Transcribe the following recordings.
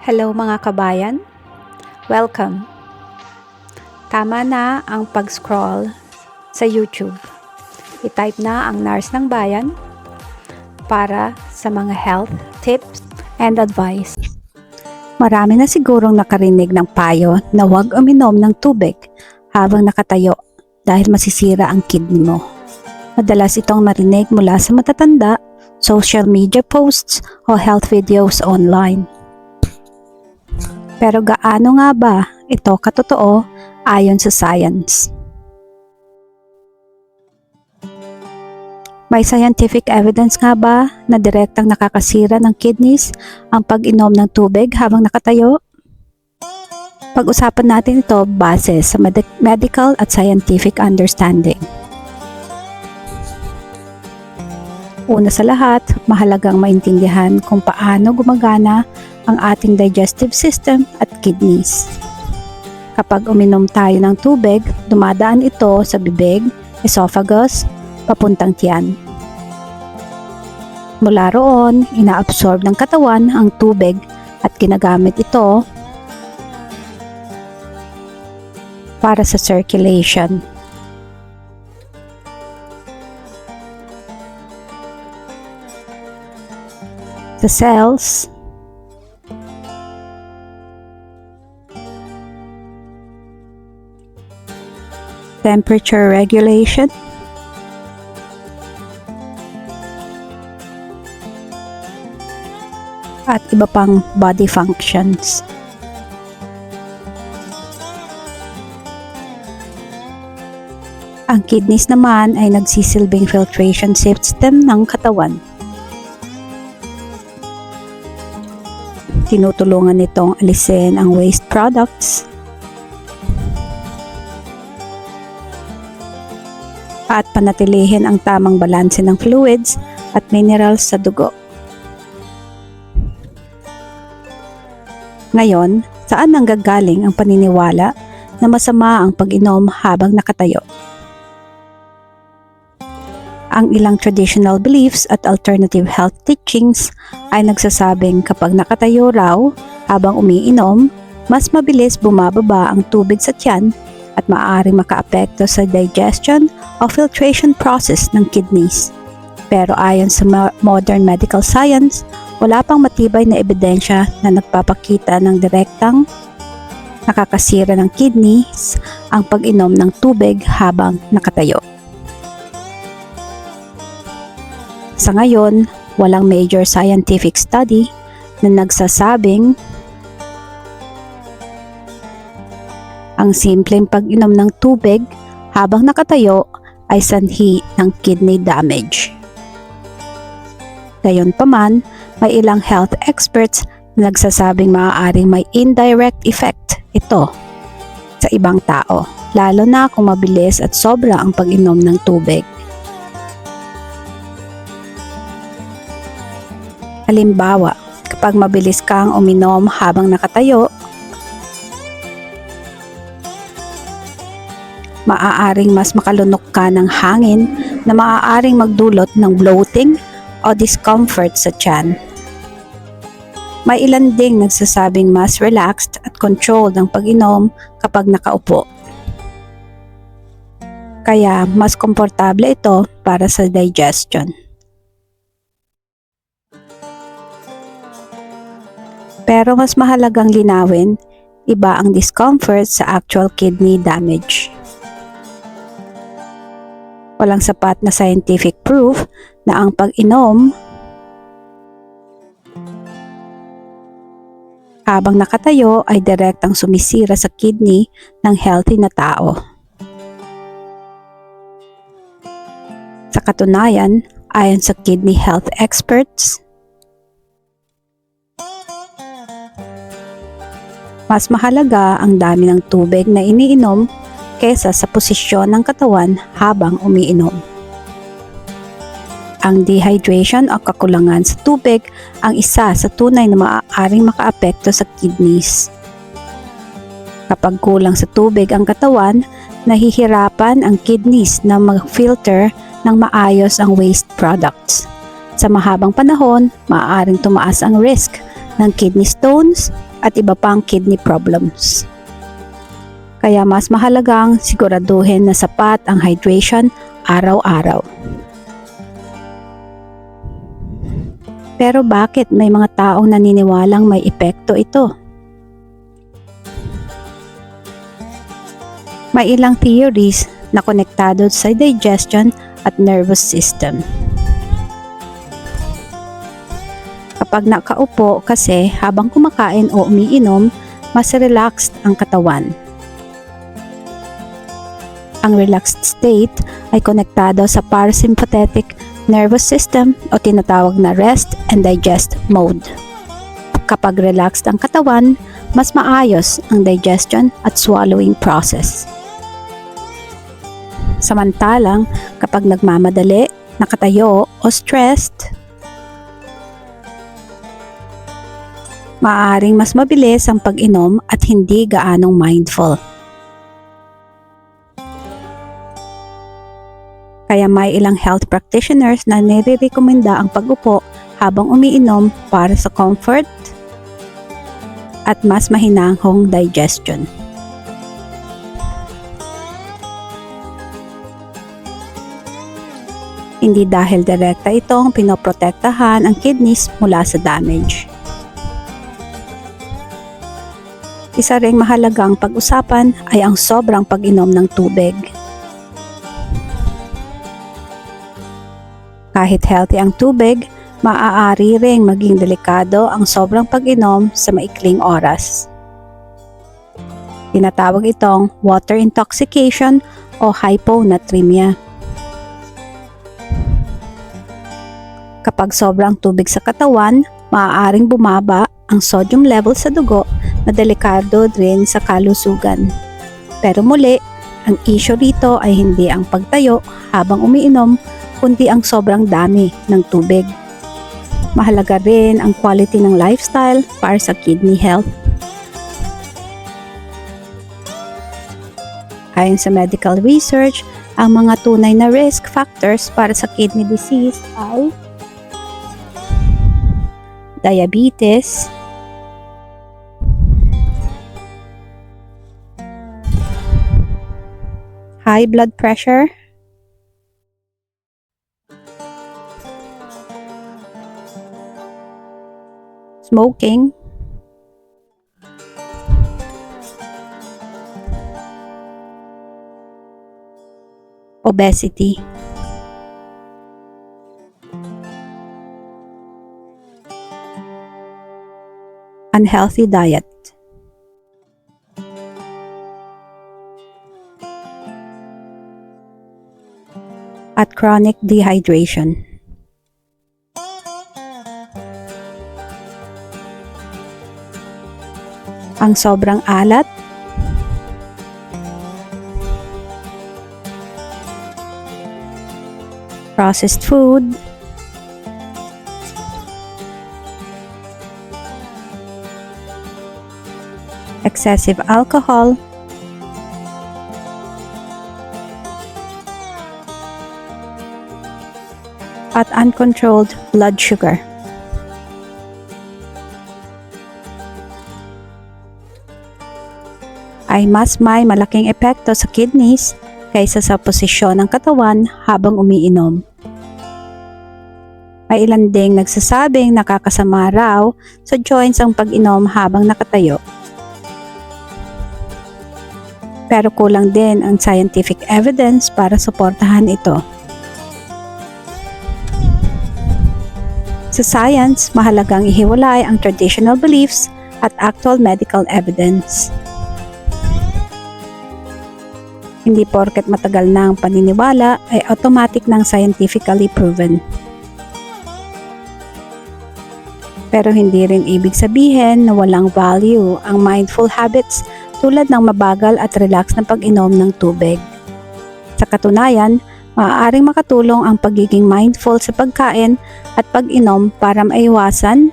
Hello mga kabayan, welcome. Tama na ang pag-scroll sa YouTube. I-type na ang Nurse ng Bayan para sa mga health tips and advice. Marami na sigurong nakarinig ng payo na huwag uminom ng tubig habang nakatayo dahil masisira ang kidney mo. Madalas itong marinig mula sa matatanda, social media posts o health videos online. Pero gaano nga ba ito katotoo ayon sa science? May scientific evidence nga ba na direktang nakakasira ng kidneys ang pag-inom ng tubig habang nakatayo? Pag-usapan natin ito base sa medical at scientific understanding. Una sa lahat, mahalagang maintindihan kung paano gumagana ang ating digestive system at kidneys. Kapag uminom tayo ng tubig, dumadaan ito sa bibig, esophagus, papuntang tiyan. Mula roon, inaabsorb ng katawan ang tubig at ginagamit ito para sa circulation. The cells, temperature regulation, at iba pang body functions. Ang kidneys naman ay nagsisilbing filtration system ng katawan. Tinutulungan nitong alisin ang waste products at panatilihin ang tamang balanse ng fluids at minerals sa dugo. Ngayon, saan nanggagaling ang paniniwala na masama ang pag-inom habang nakatayo? Ang ilang traditional beliefs at alternative health teachings ay nagsasabing kapag nakatayo raw habang umiinom, mas mabilis bumababa ang tubig sa tiyan at maaaring makaapekto sa digestion o filtration process ng kidneys. Pero ayon sa modern medical science, wala pang matibay na ebidensya na nagpapakita ng direktang nakakasira ng kidneys ang pag-inom ng tubig habang nakatayo. Sa ngayon, walang major scientific study na nagsasabing ang simpleng pag-inom ng tubig habang nakatayo ay sanhi ng kidney damage. Gayunpaman, may ilang health experts na nagsasabing maaaring may indirect effect ito sa ibang tao, lalo na kung mabilis at sobra ang pag-inom ng tubig. Halimbawa, kapag mabilis kang uminom habang nakatayo, maaaring mas makalunok ka ng hangin na maaaring magdulot ng bloating o discomfort sa tiyan. May ilan ding nagsasabing mas relaxed at controlled ang pag-inom kapag nakaupo. Kaya mas komportable ito para sa digestion. Pero mas mahalagang linawin, iba ang discomfort sa actual kidney damage. Walang sapat na scientific proof na ang pag-inom habang nakatayo ay direktang sumisira sa kidney ng healthy na tao. Sa katunayan, ayon sa kidney health experts, mas mahalaga ang dami ng tubig na iniinom kaysa sa posisyon ng katawan habang umiinom. Ang dehydration o kakulangan sa tubig ang isa sa tunay na maaaring makaapekto sa kidneys. Kapag kulang sa tubig ang katawan, nahihirapan ang kidneys na mag-filter ng maayos ang waste products. Sa mahabang panahon, maaaring tumaas ang risk ng kidney stones at iba pang kidney problems. Kaya mas mahalagang siguraduhin na sapat ang hydration araw-araw. Pero bakit may mga taong naniniwalang may epekto ito? May ilang theories na konektado sa digestion at nervous system. Kapag nakaupo kasi habang kumakain o umiinom, mas relaxed ang katawan. Ang relaxed state ay konektado sa parasympathetic nervous system o tinatawag na rest and digest mode. Kapag relaxed ang katawan, mas maayos ang digestion at swallowing process. Samantalang kapag nagmamadali, nakatayo o stressed, maaaring mas mabilis ang pag-inom at hindi gaanong mindful. Kaya may ilang health practitioners na nire-recommenda ang pag-upo habang umiinom para sa comfort at mas mahinahong digestion. Hindi dahil direkta itong pinoprotektahan ang kidneys mula sa damage. Isa ring mahalagang pag-usapan ay ang sobrang pag-inom ng tubig. Kahit healthy ang tubig, maaari ring maging delikado ang sobrang pag-inom sa maikling oras. Tinatawag itong water intoxication o hyponatremia. Kapag sobrang tubig sa katawan, maaaring bumaba ang sodium level sa dugo na delikado rin sa kalusugan. Pero muli, ang issue rito ay hindi ang pagtayo habang umiinom, kundi ang sobrang dami ng tubig. Mahalaga rin ang quality ng lifestyle para sa kidney health. Ayon sa medical research, ang mga tunay na risk factors para sa kidney disease ay diabetes, high blood pressure, smoking, obesity, unhealthy diet, at chronic dehydration. Ang sobrang alat, processed food, excessive alcohol, at uncontrolled blood sugar. Ay mas may malaking epekto sa kidneys kaysa sa posisyon ng katawan habang umiinom. May ilan ding nagsasabing nakakasama raw sa joints ang pag-inom habang nakatayo. Pero kulang din ang scientific evidence para suportahan ito. Sa science, mahalagang ihiwalay ang traditional beliefs at actual medical evidence. Hindi porket matagal na ang paniniwala ay automatic nang scientifically proven. Pero hindi rin ibig sabihin na walang value ang mindful habits tulad ng mabagal at relax na pag-inom ng tubig. Sa katunayan, maaaring makatulong ang pagiging mindful sa pagkain at pag-inom para maiwasan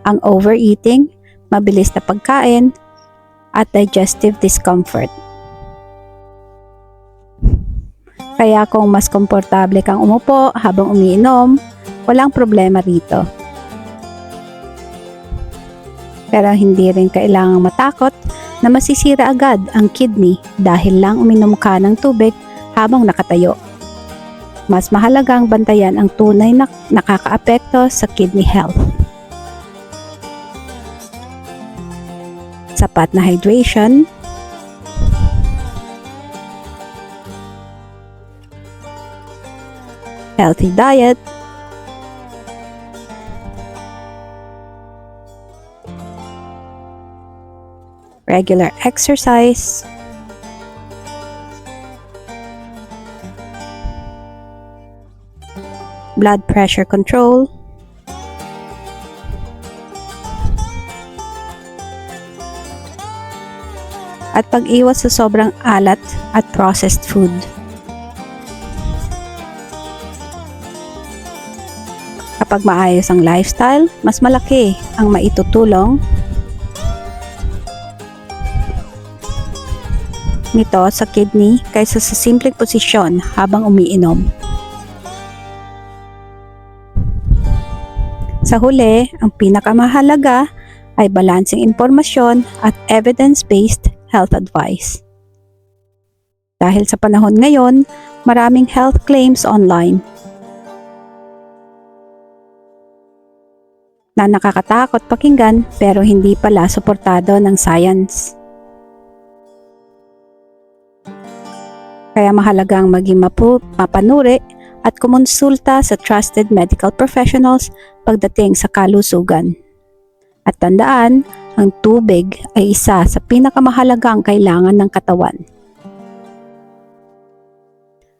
ang overeating, mabilis na pagkain, at digestive discomfort. Kaya kung mas komportable kang umupo habang umiinom, walang problema rito. Pero hindi rin kailangang matakot na masisira agad ang kidney dahil lang uminom ka ng tubig habang nakatayo. Mas mahalagang bantayan ang tunay na nakakaapekto sa kidney health. Sapat na hydration, healthy diet, regular exercise, blood pressure control, at pag-iwas sa sobrang alat at processed food. Kapag maayos ang lifestyle, mas malaki ang maitutulong nito sa kidney kaysa sa simpleng posisyon habang umiinom. Sa huli, ang pinakamahalaga ay balanseng impormasyon at evidence-based health advice. Dahil sa panahon ngayon, maraming health claims online na nakakatakot pakinggan pero hindi pala suportado ng science. Kaya mahalagang maging mapanuri at kumonsulta sa trusted medical professionals pagdating sa kalusugan. At tandaan, ang tubig ay isa sa pinakamahalagang kailangan ng katawan.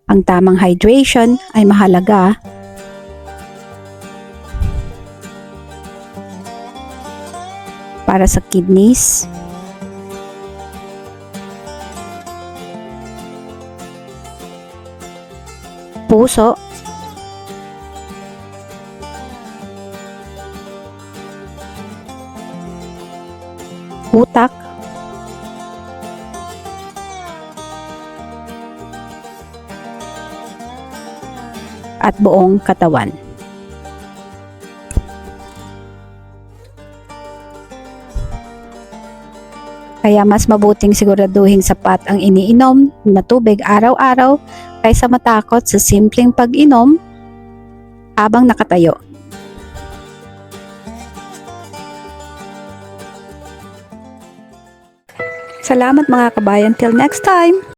Ang tamang hydration ay mahalaga para sa kidneys, puso, utak, at buong katawan. Kaya mas mabuting siguraduhing sapat ang iniinom na tubig araw-araw kaysa matakot sa simpleng pag-inom habang nakatayo. Salamat mga kabayan, till next time!